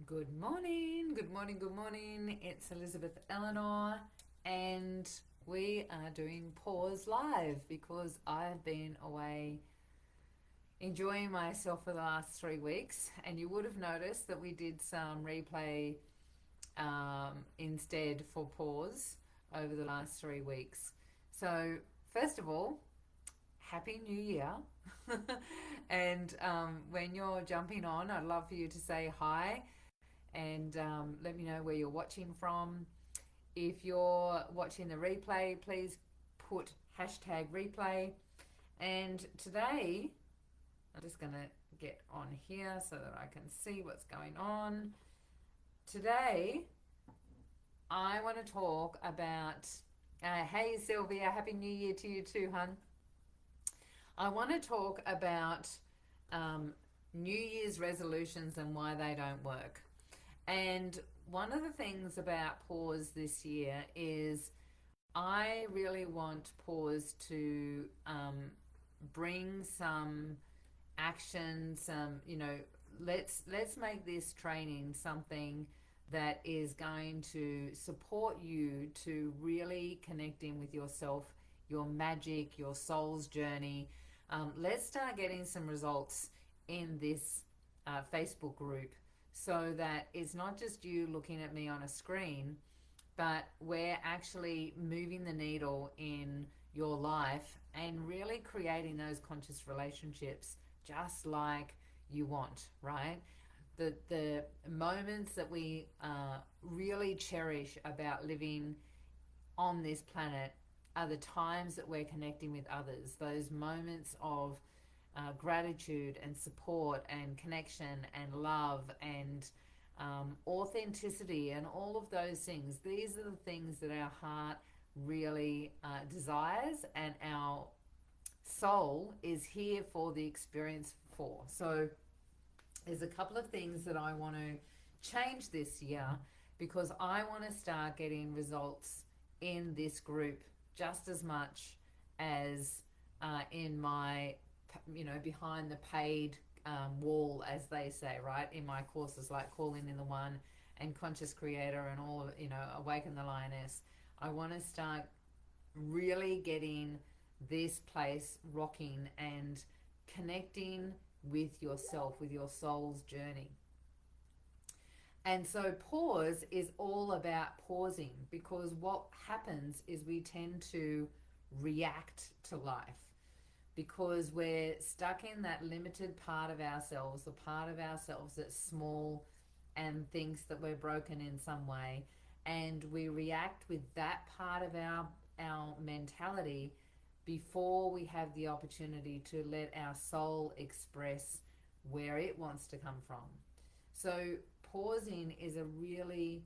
Good morning, good morning, good morning. It's Elizabeth Eleanor, and we are doing Pause Live because I've been away enjoying myself for the last 3 weeks. And you would have noticed that we did some replay instead for Pause over the last 3 weeks. So, first of all, Happy New Year. And when you're jumping on, I'd love for you to say hi and let me know where you're watching from. If you're watching the replay, please put hashtag replay. And today, I'm just going to get on here so that I can see what's going on. Today, I want to talk about, hey Sylvia, Happy New Year to you too, hun. I want to talk about New Year's resolutions and why they don't work. And one of the things about Pause this year is I really want Pause to bring some action, let's make this training something that is going to support you to really connecting with yourself, your magic, your soul's journey. Let's start getting some results in this Facebook group so that it's not just you looking at me on a screen, but we're actually moving the needle in your life and really creating those conscious relationships just like you want, right? The moments that we really cherish about living on this planet are the times that we're connecting with others, those moments of gratitude and support and connection and love and authenticity and all of those things. These are the things that our heart really desires, and our soul is here for the experience for. So there's a couple of things that I want to change this year because I want to start getting results in this group just as much as in my, behind the paid wall, as they say, right? In my courses like Calling in the One and Conscious Creator and all, Awaken the Lioness. I want to start really getting this place rocking and connecting with yourself, with your soul's journey. And so pause is all about pausing, because what happens is we tend to react to life because we're stuck in that limited part of ourselves, the part of ourselves that's small and thinks that we're broken in some way. And we react with that part of our mentality before we have the opportunity to let our soul express where it wants to come from. So pausing is a really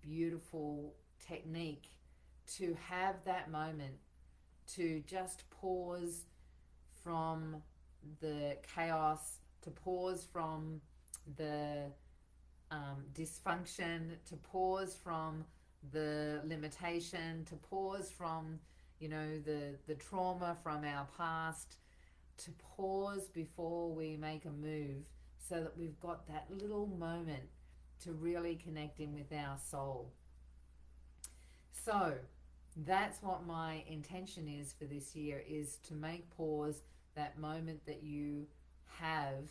beautiful technique to have that moment to just pause from the chaos, to pause from the dysfunction, to pause from the limitation, to pause from the trauma from our past, to pause before we make a move so that we've got that little moment to really connect in with our soul. So that's what my intention is for this year, is to make pause that moment that you have,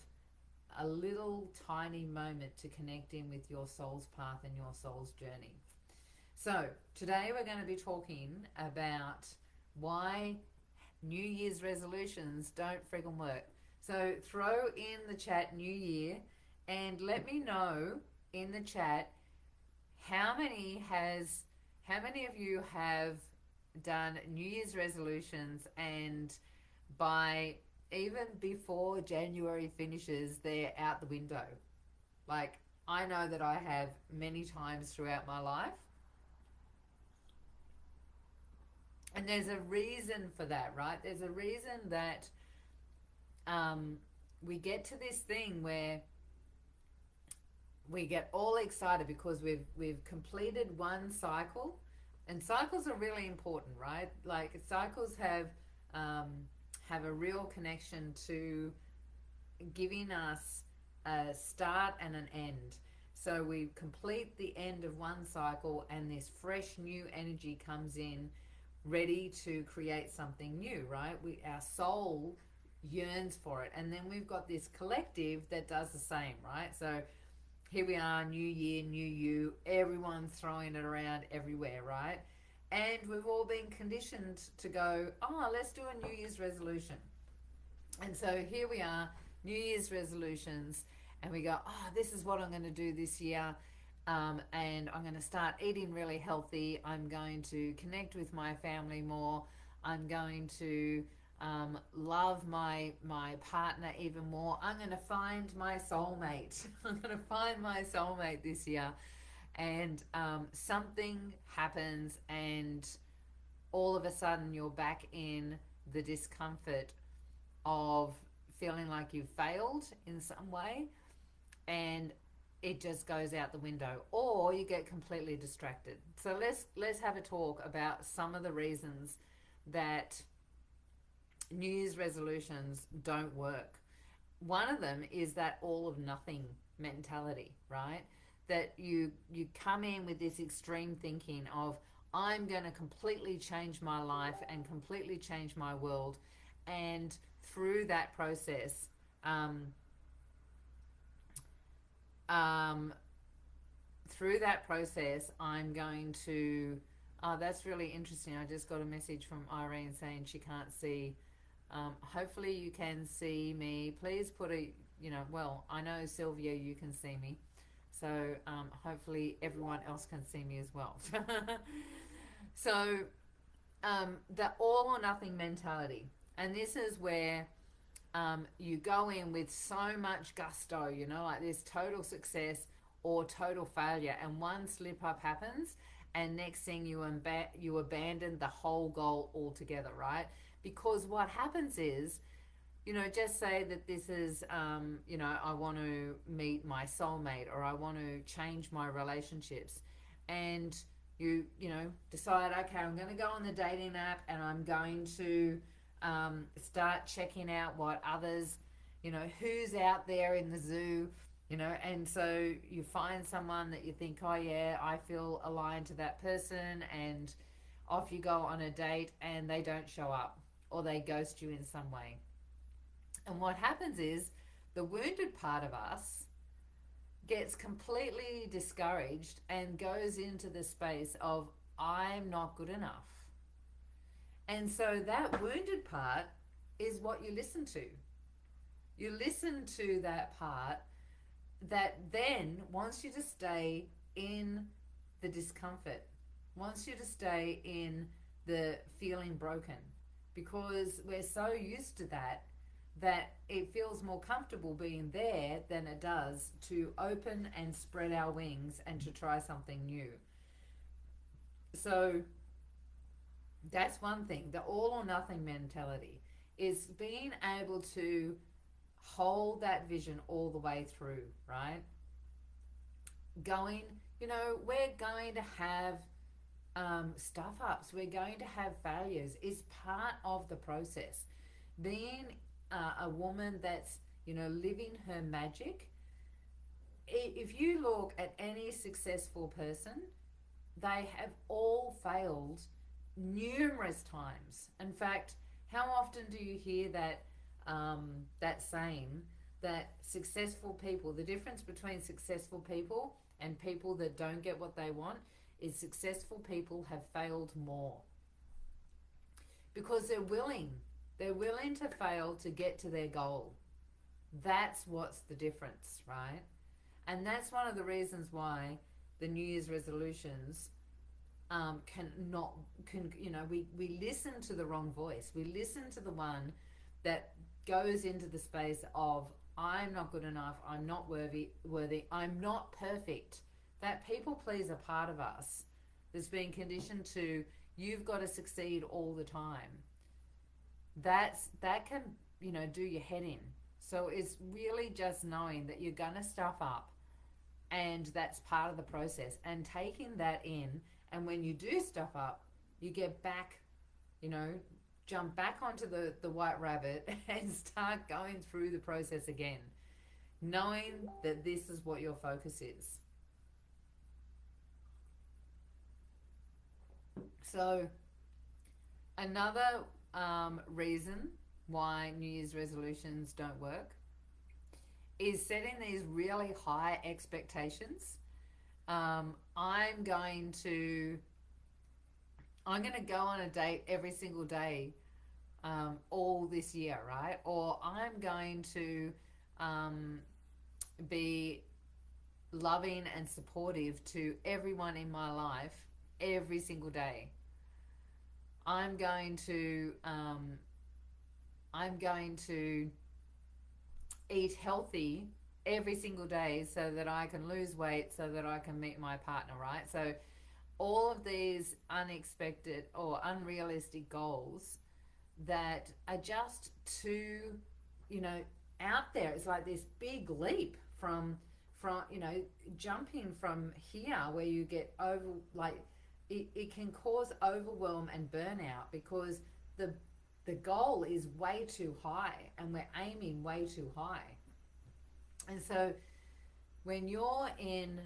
a little tiny moment to connect in with your soul's path and your soul's journey. So today we're going to be talking about why New Year's resolutions don't friggin' work. So throw in the chat New Year and let me know in the chat how many of you have done New Year's resolutions and by even before January finishes, they're out the window. Like, I know that I have many times throughout my life. And there's a reason for that, right? There's a reason that we get to this thing where we get all excited because we've completed one cycle, and cycles are really important, right? Like, cycles have a real connection to giving us a start and an end. So we complete the end of one cycle, and this fresh new energy comes in, ready to create something new, right? Our soul yearns for it. And then we've got this collective that does the same, right? So here we are, new year, new you, everyone's throwing it around everywhere, right? And we've all been conditioned to go, oh, let's do a New Year's resolution. And so here we are, New Year's resolutions, and we go, oh, this is what I'm going to do this year. And I'm going to start eating really healthy. I'm going to connect with my family more. I'm going to love my partner even more. I'm going to find my soulmate. I'm going to find my soulmate this year. And something happens, and all of a sudden you're back in the discomfort of feeling like you've failed in some way, and it just goes out the window, or you get completely distracted. So let's have a talk about some of the reasons that New Year's resolutions don't work. One of them is that all of nothing mentality, right? That you come in with this extreme thinking of, I'm going to completely change my life and completely change my world, and through that process, I'm going to. Oh, that's really interesting. I just got a message from Irene saying she can't see. Hopefully, you can see me. Please put a. Well, I know Sylvia, you can see me. So hopefully, everyone else can see me as well. So, the all or nothing mentality. And this is where you go in with so much gusto, like this total success or total failure, and one slip up happens, and next thing you abandon the whole goal altogether, right? Because what happens is, just say that this is, I want to meet my soulmate, or I want to change my relationships, and you decide, okay, I'm going to go on the dating app, and I'm going to start checking out what others, who's out there in the zoo, and so you find someone that you think, oh yeah, I feel aligned to that person, and off you go on a date, and they don't show up, or they ghost you in some way. And what happens is the wounded part of us gets completely discouraged and goes into the space of, I'm not good enough. And so that wounded part is what you listen to. You listen to that part that then wants you to stay in the discomfort, wants you to stay in the feeling broken, because we're so used to that it feels more comfortable being there than it does to open and spread our wings and to try something new. So that's one thing. The all or nothing mentality is being able to hold that vision all the way through, right? We're going to have stuff ups, we're going to have failures. It's part of the process. Being a woman that's, living her magic, if you look at any successful person, they have all failed numerous times. In fact, how often do you hear that saying that successful people, the difference between successful people and people that don't get what they want is successful people have failed more, because they're willing to fail to get to their goal. That's what's the difference, right? And that's one of the reasons why the New Year's resolutions we listen to the wrong voice. We listen to the one that goes into the space of, I'm not good enough, I'm not worthy, I'm not perfect. That people pleaser part of us that's been conditioned to, you've got to succeed all the time. That can, do your head in. So it's really just knowing that you're gonna stuff up, and that's part of the process, and taking that in. And when you do stuff up, you get back, jump back onto the white rabbit and start going through the process again, knowing that this is what your focus is. So another reason why New Year's resolutions don't work is setting these really high expectations. Um, I'm going to I'm going to go on a date every single day all this year, right? Or I'm going to um, be loving and supportive to everyone in my life every single day. I'm going to I'm going to eat healthy every single day so that I can lose weight so that I can meet my partner, right? So all of these unexpected or unrealistic goals that are just too, you know, out there. It's like this big leap from jumping from here where you get over like it can cause overwhelm and burnout because the the goal is way too high and we're aiming way too high. And so when you're in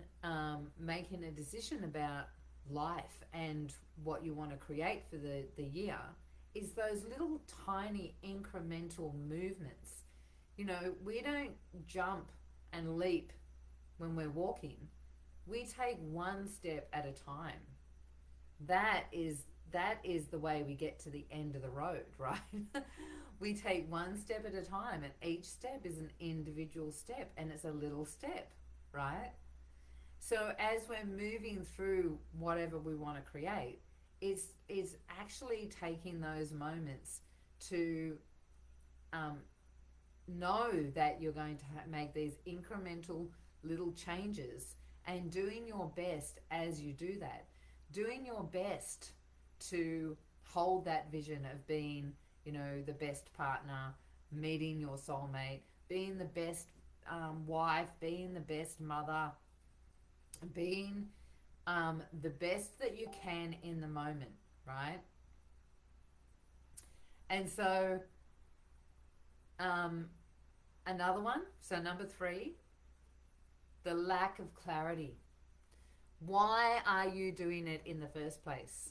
making a decision about life and what you want to create for the year, is those little tiny incremental movements. You know, we don't jump and leap when we're walking. We take one step at a time. That is that is the way we get to the end of the road, right? We take one step at a time and each step is an individual step and it's a little step, right? So as we're moving through whatever we want to create, it's actually taking those moments to um, know that you're going to make these incremental little changes and doing your best as you do that. Doing your best to hold that vision of being, you know, the best partner, meeting your soulmate, being the best wife, being the best mother, being the best that you can in the moment, right? And so, um, another one, so number three, the lack of clarity. Why are you doing it in the first place?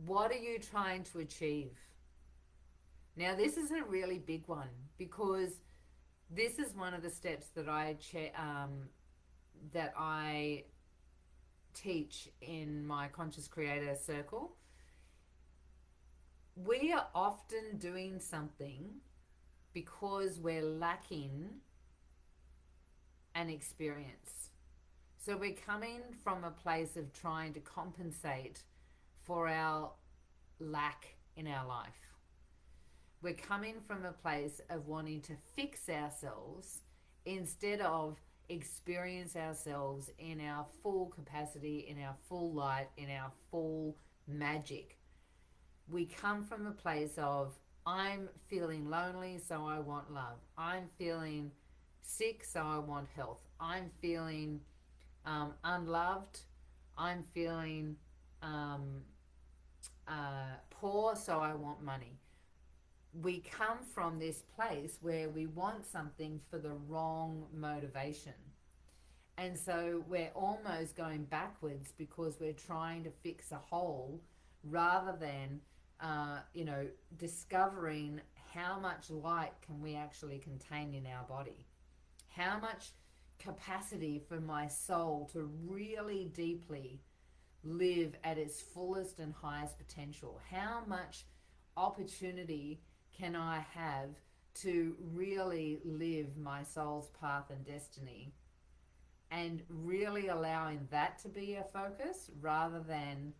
What are you trying to achieve? Now, this is a really big one because this is one of the steps that I teach in my Conscious Creator Circle. We are often doing something because we're lacking an experience. So we're coming from a place of trying to compensate for our lack in our life. We're coming from a place of wanting to fix ourselves instead of experience ourselves in our full capacity, in our full light, in our full magic. We come from a place of, I'm feeling lonely, so I want love. I'm feeling sick, so I want health. I'm feeling unloved. I'm feeling poor, so I want money. We come from this place where we want something for the wrong motivation. And so we're almost going backwards because we're trying to fix a hole rather than, discovering how much light can we actually contain in our body. How much capacity for my soul to really deeply live at its fullest and highest potential. How much opportunity can I have to really live my soul's path and destiny, and really allowing that to be a focus rather than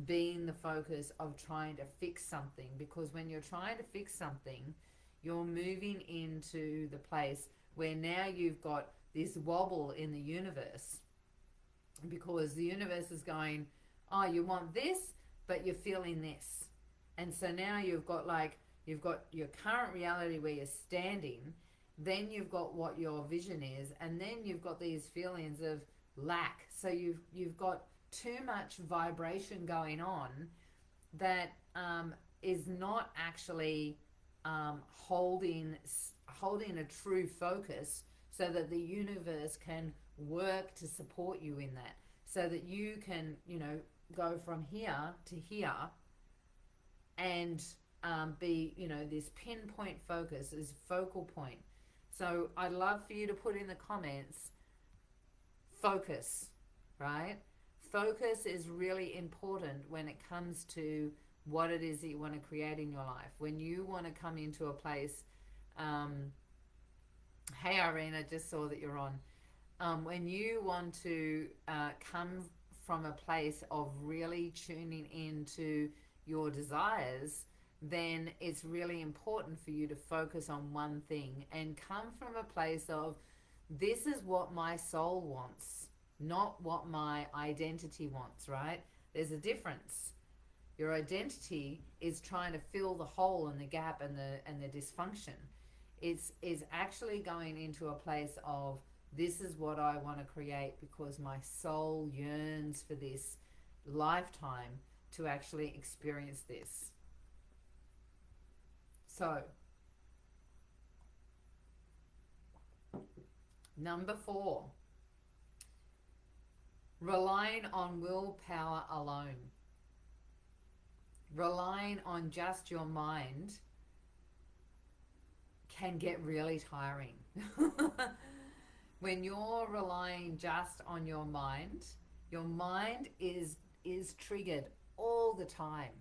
being the focus of trying to fix something. Because when you're trying to fix something, you're moving into the place where now you've got this wobble in the universe, because the universe is going, oh, you want this, but you're feeling this. And so now you've got your current reality where you're standing, then you've got what your vision is, and then you've got these feelings of lack. So you've got too much vibration going on that is not actually holding a true focus, so that the universe can work to support you in that, so that you can go from here to here and be, this pinpoint focus, this focal point. So I'd love for you to put in the comments, focus, right? Focus is really important when it comes to what it is that you want to create in your life. When you want to come into a place, hey Irene, I just saw that you're on. When you want to come from a place of really tuning into your desires, then it's really important for you to focus on one thing and come from a place of, this is what my soul wants, not what my identity wants, right? There's a difference. Your identity is trying to fill the hole and the gap and the dysfunction. It's actually going into a place of, this is what I want to create because my soul yearns for this lifetime to actually experience this. So, number 4, relying on willpower alone. Relying on just your mind can get really tiring. When you're relying just on your mind is triggered all the time.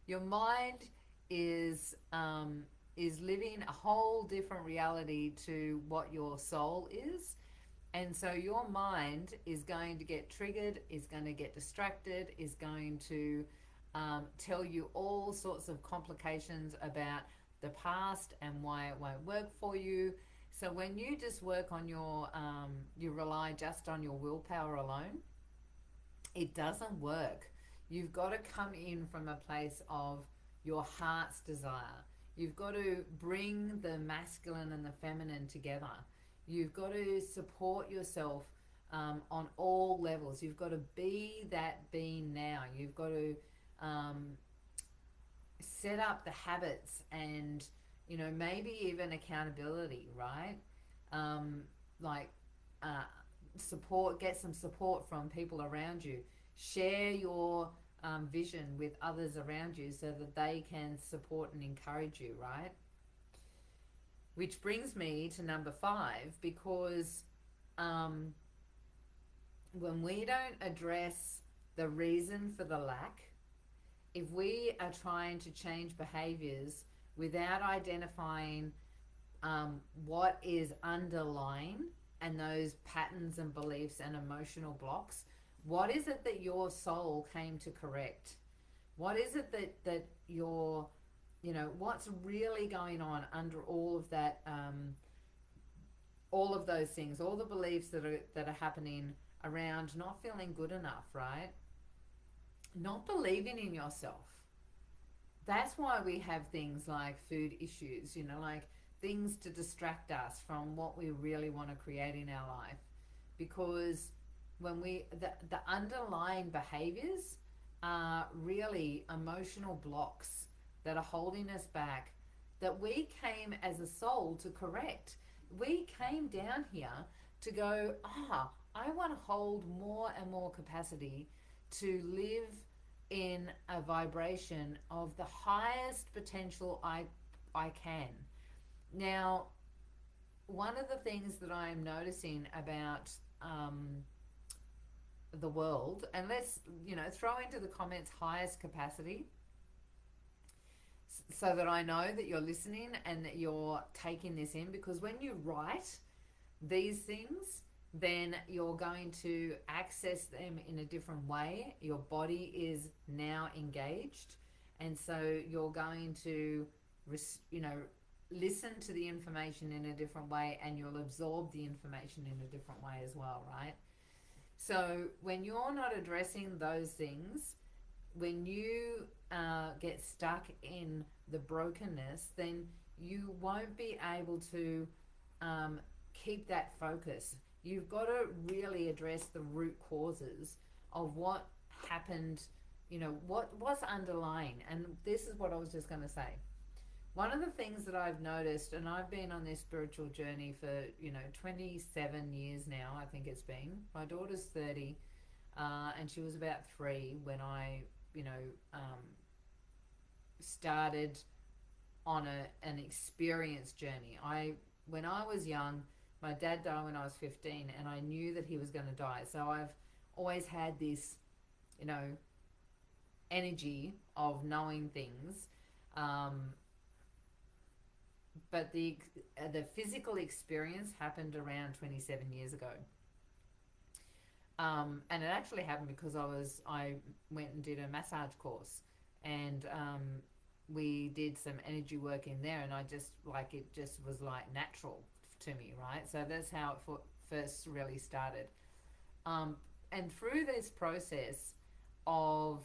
Your mind is living a whole different reality to what your soul is. And so your mind is going to get triggered, is going to get distracted, is going to tell you all sorts of complications about the past and why it won't work for you. So when you just work on you rely just on your willpower alone, it doesn't work. You've got to come in from a place of your heart's desire. You've got to bring the masculine and the feminine together. You've got to support yourself on all levels. You've got to be that being now. You've got to set up the habits and, maybe even accountability, right? Get some support from people around you. Share your vision with others around you so that they can support and encourage you, right? Which brings me to number 5, because when we don't address the reason for the lack, if we are trying to change behaviors without identifying what is underlying and those patterns and beliefs and emotional blocks, what is it that your soul came to correct? What is it that your, what's really going on under all of that, all of those things, all the beliefs that are happening around not feeling good enough, right? Not believing in yourself. That's why we have things like food issues, like things to distract us from what we really want to create in our life. Because when the underlying behaviors are really emotional blocks that are holding us back, that we came as a soul to correct. We came down here to go, I want to hold more and more capacity to live in a vibration of the highest potential I can. Now, one of the things that I'm noticing about the world, and let's throw into the comments highest capacity, so that I know that you're listening and that you're taking this in, because when you write these things, then you're going to access them in a different way. Your body is now engaged, and so you're going to listen to the information in a different way, and you'll absorb the information in a different way as well, right? So when you're not addressing those things, when you get stuck in the brokenness, then you won't be able to keep that focus. You've got to really address the root causes of what happened, what's underlying. And this is what I was just going to say. One of the things that I've noticed, and I've been on this spiritual journey for, 27 years now, I think it's been. My daughter's 30. and she was about 3 when I, started on an experience journey. When I was young, my dad died when I was 15, and I knew that he was going to die. So I've always had this, you know, energy of knowing things. But the physical experience happened around 27 years ago. And it actually happened because I went and did a massage course, and we did some energy work in there, and it just was like natural to me, right? So that's how it first really started. And through this process of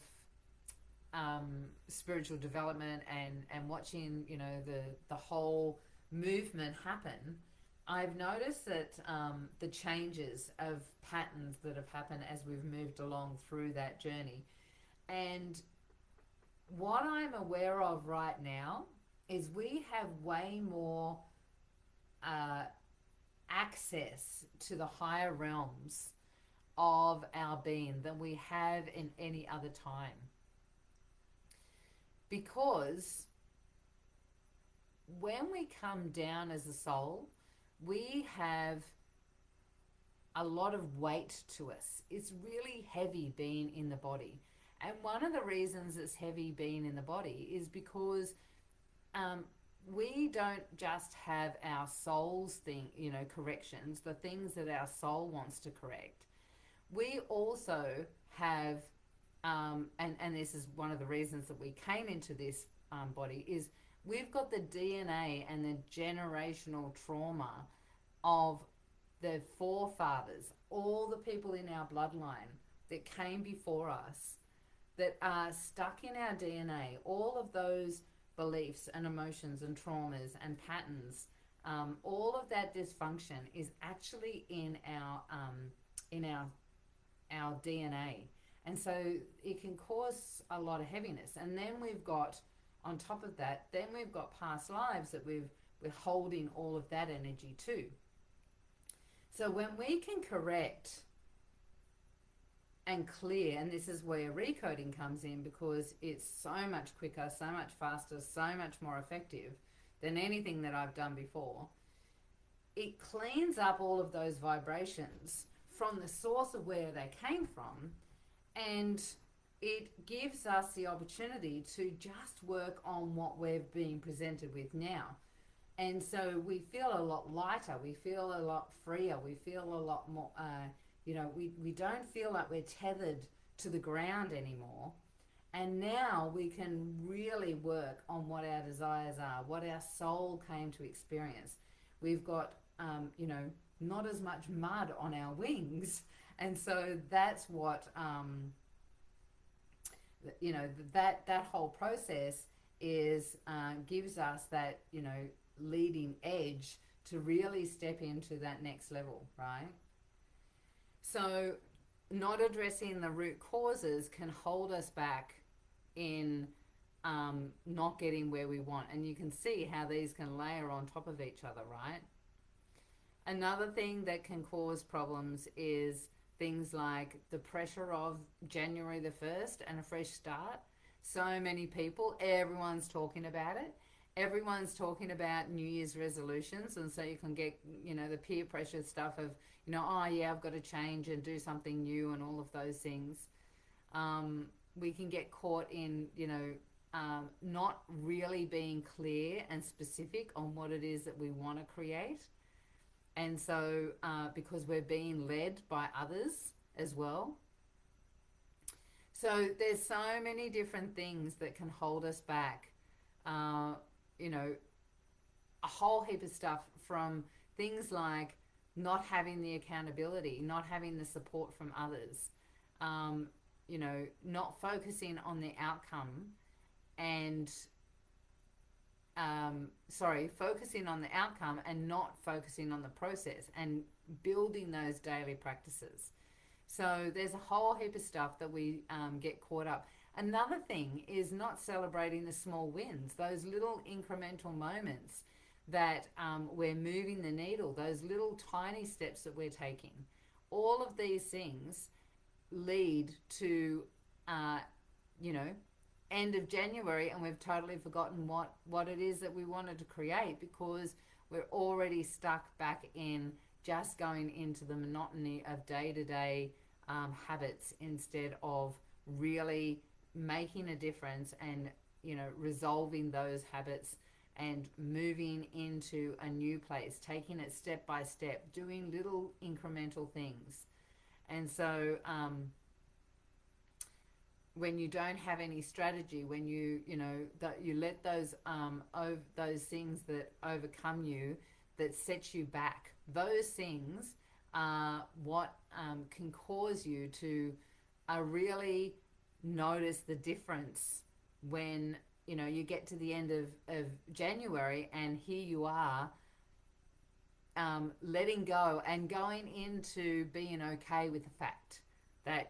spiritual development and watching, the whole movement happen, I've noticed that the changes of patterns that have happened as we've moved along through that journey. And what I'm aware of right now is we have way more access to the higher realms of our being than we have in any other time. Because when we come down as a soul, we have a lot of weight to us. It's really heavy being in the body. And one of the reasons it's heavy being in the body is because we don't just have our soul's corrections, the things that our soul wants to correct. We also have, and this is one of the reasons that we came into this body, is we've got the DNA and the generational trauma of the forefathers, all the people in our bloodline that came before us, that are stuck in our DNA, all of those beliefs and emotions and traumas and patterns, all of that dysfunction is actually in our DNA. And so it can cause a lot of heaviness. And then we've got, on top of that, then we've got past lives that we're holding all of that energy to. So when we can correct and clear, and this is where recoding comes in, because it's so much quicker, so much faster, so much more effective than anything that I've done before, it cleans up all of those vibrations from the source of where they came from, and it gives us the opportunity to just work on what we're being presented with now. And so we feel a lot lighter, we feel a lot freer, we feel a lot more, we don't feel like we're tethered to the ground anymore. And now we can really work on what our desires are, what our soul came to experience. We've got, not as much mud on our wings. And so that's what, that whole process is, gives us that, leading edge to really step into that next level, right? So not addressing the root causes can hold us back in not getting where we want. And you can see how these can layer on top of each other, right? Another thing that can cause problems is things like the pressure of January the 1st and a fresh start. So many people, everyone's talking about it. Everyone's talking about New Year's resolutions, and so you can get, the peer pressure stuff of, oh yeah, I've got to change and do something new and all of those things. We can get caught in, not really being clear and specific on what it is that we want to create. And so, because we're being led by others as well. So there's so many different things that can hold us back. A whole heap of stuff, from things like not having the accountability, not having the support from others, not focusing on the outcome and focusing on the outcome and not focusing on the process, and building those daily practices. So there's a whole heap of stuff that we get caught up. Another thing is not celebrating the small wins, those little incremental moments that we're moving the needle, those little tiny steps that we're taking. All of these things lead to, uh, you know, end of January, and we've totally forgotten what it is that we wanted to create, because we're already stuck back in just going into the monotony of day-to-day habits, instead of really making a difference and, resolving those habits and moving into a new place, taking it step by step, doing little incremental things. And so when you don't have any strategy, when that you let those things that overcome you, that set you back, those things are what can cause you to really notice the difference when you get to the end of January, and here you are, letting go and going into being okay with the fact that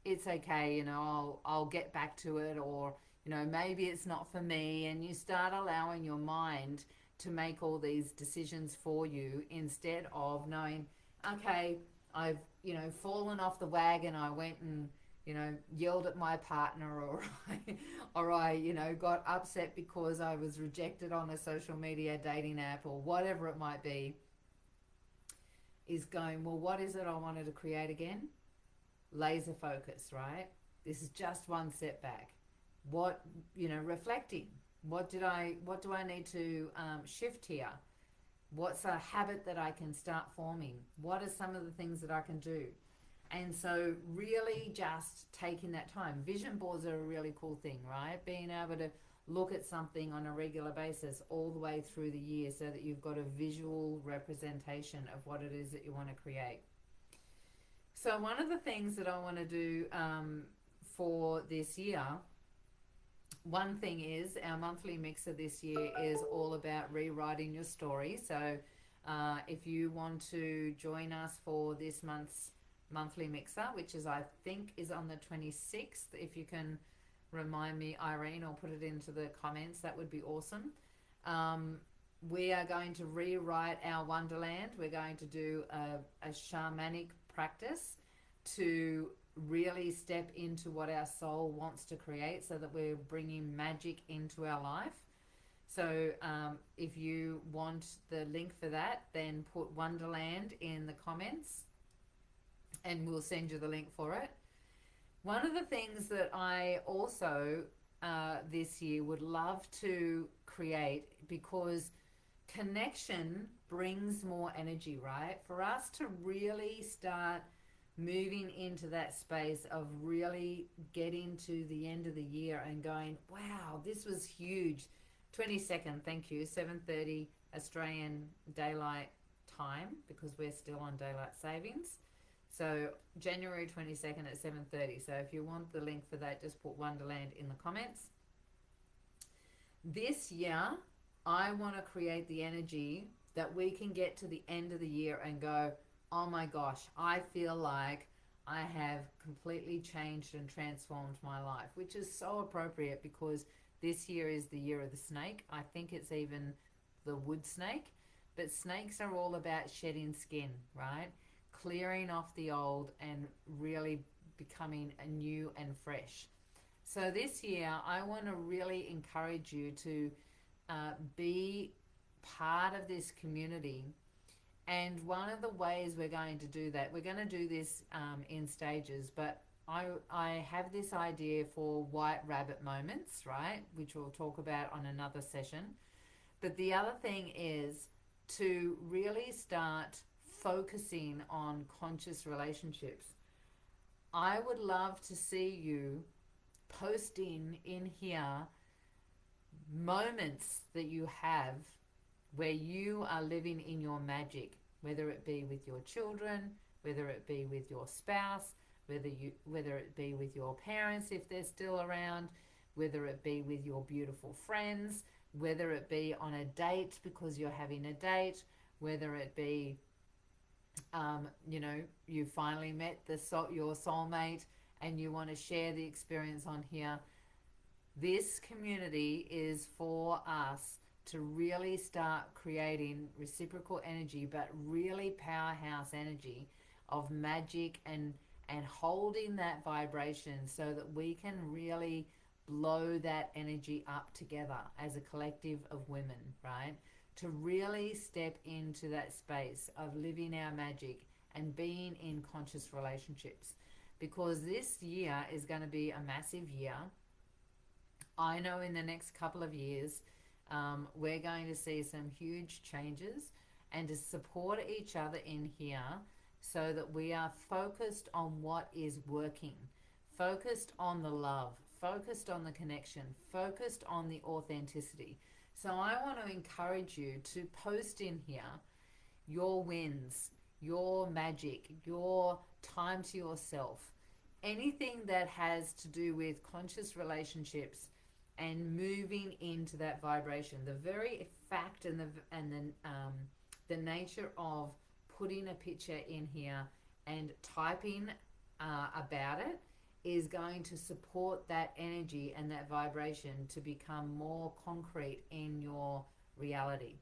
it's okay, I'll get back to it, or maybe it's not for me, and you start allowing your mind to make all these decisions for you, instead of knowing, okay, I've fallen off the wagon, I went and yelled at my partner, or I got upset because I was rejected on a social media dating app, or whatever it might be, is going, well, what is it I wanted to create again? Laser focus, right? This is just one setback. What, reflecting. What do I need to shift here? What's a habit that I can start forming? What are some of the things that I can do? And so really just taking that time. Vision boards are a really cool thing, right? Being able to look at something on a regular basis all the way through the year, so that you've got a visual representation of what it is that you want to create. So one of the things that I want to do for this year, one thing is our monthly mixer this year is all about rewriting your story. So if you want to join us for this month's monthly mixer, which I think is on the 26th, if you can remind me, Irene, or put it into the comments, that would be awesome. We are going to rewrite our Wonderland. We're going to do a shamanic practice to really step into what our soul wants to create, so that we're bringing magic into our life. So if you want the link for that, then put Wonderland in the comments and we'll send you the link for it. One of the things that I also this year would love to create, because connection brings more energy, right? For us to really start moving into that space of really getting to the end of the year and going, wow, this was huge. 22nd, thank you, 7:30 Australian Daylight Time, because we're still on daylight savings. So January 22nd at 7:30. So if you want the link for that, just put Wonderland in the comments. This year, I want to create the energy that we can get to the end of the year and go, oh my gosh, I feel like I have completely changed and transformed my life, which is so appropriate because this year is the year of the snake. I think it's even the wood snake, but snakes are all about shedding skin, right? Clearing off the old and really becoming a new and fresh. So this year, I want to really encourage you to be part of this community. And one of the ways we're going to do that, we're going to do this in stages, but I have this idea for white rabbit moments, right? Which we'll talk about on another session. But the other thing is to really start focusing on conscious relationships. I would love to see you posting in here moments that you have where you are living in your magic, whether it be with your children, whether it be with your spouse, whether it be with your parents if they're still around, whether it be with your beautiful friends, whether it be on a date because you're having a date, whether it be you finally met your soulmate and you want to share the experience on here. This community is for us to really start creating reciprocal energy, but really powerhouse energy of magic and and holding that vibration so that we can really blow that energy up together as a collective of women, right? To really step into that space of living our magic and being in conscious relationships. Because this year is going to be a massive year. I know in the next couple of years, we're going to see some huge changes, and to support each other in here so that we are focused on what is working, focused on the love, focused on the connection, focused on the authenticity. So I want to encourage you to post in here your wins, your magic, your time to yourself, anything that has to do with conscious relationships and moving into that vibration. The very fact the nature of putting a picture in here and typing about it is going to support that energy and that vibration to become more concrete in your reality.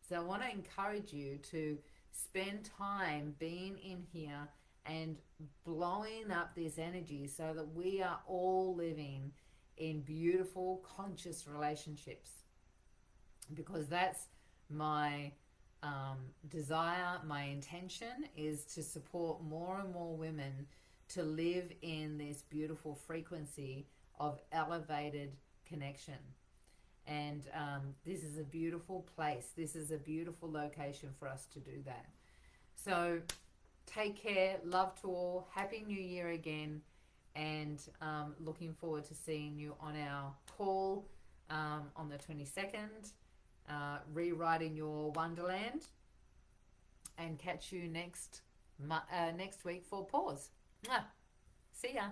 So I want to encourage you to spend time being in here and blowing up this energy so that we are all living in beautiful, conscious relationships. Because that's my desire, my intention is to support more and more women to live in this beautiful frequency of elevated connection. And this is a beautiful place. This is a beautiful location for us to do that. So take care. Love to all. Happy New Year again. And looking forward to seeing you on our call on the 22nd. Rewriting your Wonderland. And catch you next week for Pause. Mwah. See ya.